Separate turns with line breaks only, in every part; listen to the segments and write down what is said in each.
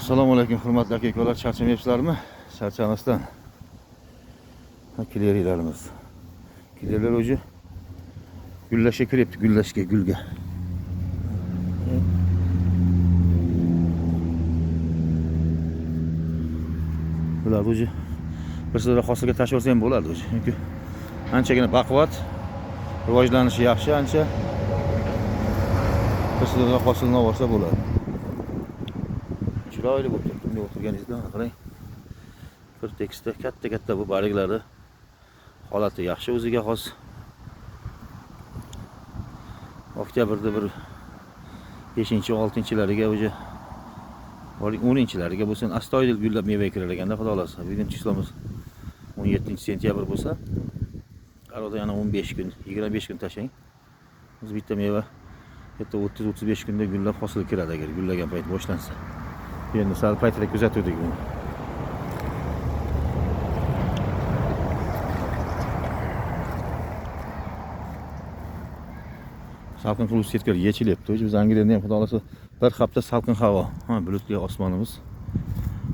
Assalomu alaykum hurmatli aka-ukalar, charchamayapsizlarmi? Charchamasdan. Kilerilarimiz. Kilerlar o'zi gullashga kiryapti, gulga. Bular o'zi bir sira hosilga tashlab olsa ham bo'ladi o'zi. Chunki anchagina baquvvat, rivojlanishi yaxshi ancha. Bir sira hosilni olsa bo'ladi. Chiroyli bo'lib turibdi. Bunga o'tirganingizda qarang. Bir tekisda katta bu bariklari holati yaxshi, o'ziga xos. Oktyabrda bir 5-6-lariga o'zi 10-lariga bo'lsa astoydil gullab meva kirar ekanda, xudo xolasa. Bugun chislamiz 17-sentyabr bo'lsa, qarorda yana 15 kun, 25 kun tashlang. Biz bitta meva katta 30-35 kunda gullab hosil kiradi agar gullagan payt boshlansa. Endi sal paytda kuzatuvdik buni. Salqin qilib setkar yechilyapti. Biz Angliyada ham xudo xolasa bir hafta salqin havo. Bulutli osmonimiz.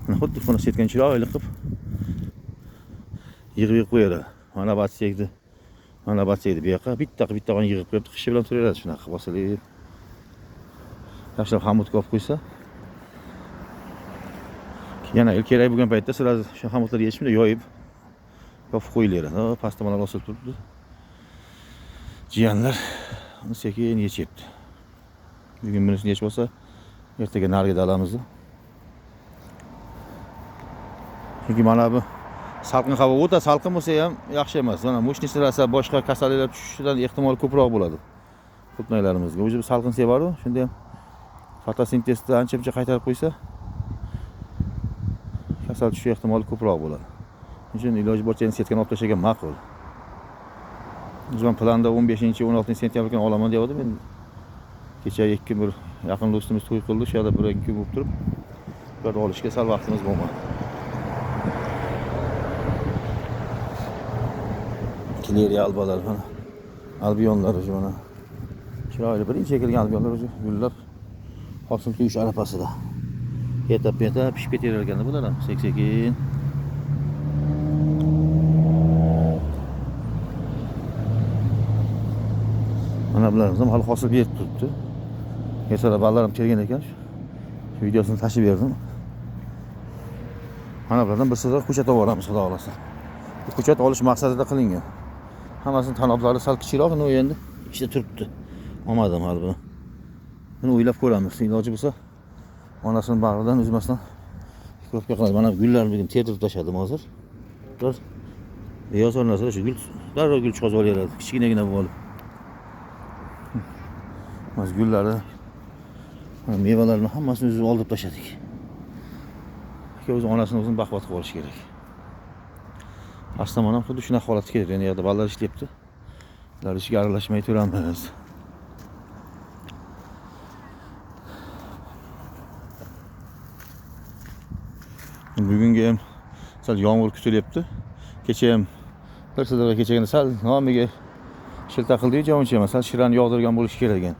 Mana xuddi buni setgan chiroyli qilib yig'ib qo'yadi. Mana batsegdi. Bu yoqqa bitta yig'ib qo'yibdi. Qishi bilan turaveradi shunaqa bosilib. Tashlab hamutga olib qo'ysa. Yana kerak bo'lgan paytda sizlar shu hamutlarni yechimda yoyib qo'yilaveradi. Pastda mana osilib turibdi. Jiyanlar uni sekin yechyapti. Bugun bunisini yechib olsa, ertaga nariga dalamizni. Chunki mana bu salqin havo o'ta salqin bo'lsa ham yaxshi emas. Mana mushnislarsa boshqa kasalliklar tushishidan ehtimol ko'proq bo'ladi. Qutmaylarimizga. O'zi salqin sevadi, shunda ham fotosintezda ancha-muncha qaytarib qo'ysa, kasal tushish ehtimoli ko'proq bo'ladi. Shuning uchun iloji boricha setgan olib tashlagan ma'qul. O'zim planda 15-16-sentyabr kuni olaman degandim. Men kecha 2 bir yaqin do'stimiz to'y qildi, shu yerda 1-2 kun bo'lib turib, ularni olishga sal vaqtimiz bo'lmadi. Kileriya albalar mana. Albionlar o'zi mana. Chiroyli birinchi kelgan albionlar o'zi gullab hosil to'yish arafasida. Etap pishib ketaverar ekanda bular ham sekin. Mana bularimiz ham hali hosil berib turibdi. Mesela ballarim kelgan ekan. Shu videosini tashib berdim. Mana bulardan bir sira ko'chat olib boramiz, xudo xolasa. Bu ko'chat olish maqsadida qilingan. Hammasini tanoblari sal kichikroq, u endi ichida turibdi. Olmadim hali buni. Buni o'ylab ko'ramiz. Iloji bo'lsa, onasini bag'ridan uzmasdan ko'pga qiladi. Mana gullarni bugun terib tashladim hozir. Bir beyaz narsalar shu gul, darrov gul chiqarib olaveradi. Kichkinagina bo'lib. Mana gullari, mevalarni hammasini o'zib olib tashladik. O'zi onasini o'zini baquvvat qilib olish kerak. Aslida mana xuddi shunaqa holatga keldi. Endi yerda ballar ishlayapti. Ular ishga aralashmay turamiz. Bugunga ham sal yomg'ir kutilyapti. Kecha ham bir sidra kechagina sal nomiga shilta qildi-yu, jovuncha emas, sal shirani yog'dirgan bo'lishi kerak ekan.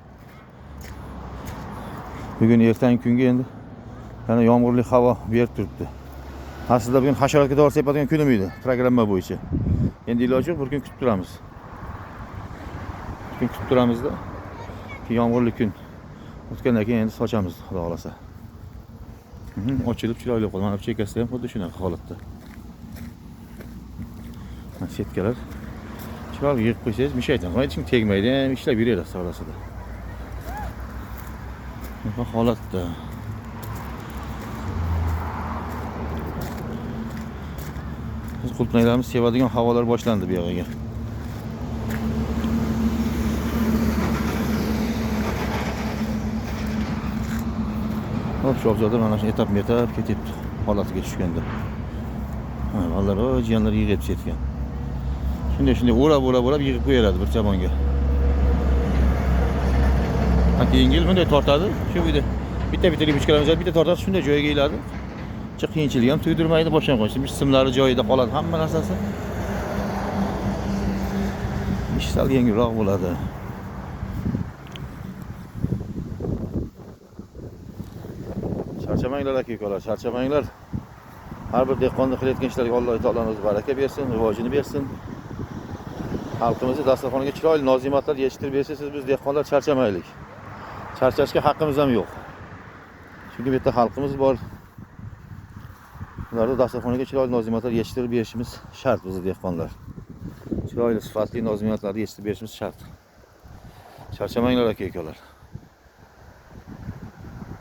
Bugun ertangi kunga endi yana yomg'irli havo berib turibdi. Aslida bugun hasharotga to'g'ri sepadigan kunim edi, programma bo'yicha. Endi iloji yo'q, bir kun kutib turamiz. Bir kun kutib turamizda, yomg'irli kun o'tgandan keyin endi sochamiz, xudo xolasa. Ochilib chiroyli qoldi. Mana bu chekkasida ham xuddi shunaqa holatda. Mana setkalar chiroyli yig'ib qo'ysangiz, mishaydan hech kim tegmaydi, ham ishlab yuradi orasida. Bu holatda. Biz qultmaylarimiz sevadigan havolar boshlandi bu yoqqa. Hop, shobzoda mana shu etap ketyapti holatiga tushganda. Vallar o jiyanlar yig'ib setgan. Shunday o'rab yig'ib qo'yaradi bir chamonga. Yengil bunday tortadi. Shu uyda bitta libochkalarimiz bitta tortadi, shunday joyiga iladi. Hech qiyinchilik ham tuydirmaydi, boshdan qo'ysa, simlari joyida qoladi, hamma narsasi. Ish sal yengilroq bo'ladi. Charchamanglar aka-ukalar, charchamanglar. Har bir dehqonni qilayotgan ishlariga Alloh taoloning o'zi baraka bersin, rivojini bersin. Xalqimizni dasturxoniga chiroyli nozimatlar yetishtirib bersangiz, biz dehqonlar charchamaylik. Charchashga haqqimiz ham yo'q. Chunki bu yerda xalqimiz bor. Ularni dasturxoniga chiroyli nozimatlar yetishtirib berishimiz shart biz dehqonlar. Chiroyli sifatli nozimatlarni yetishtirib berishimiz shart. Charchamanglar aka-ukalar.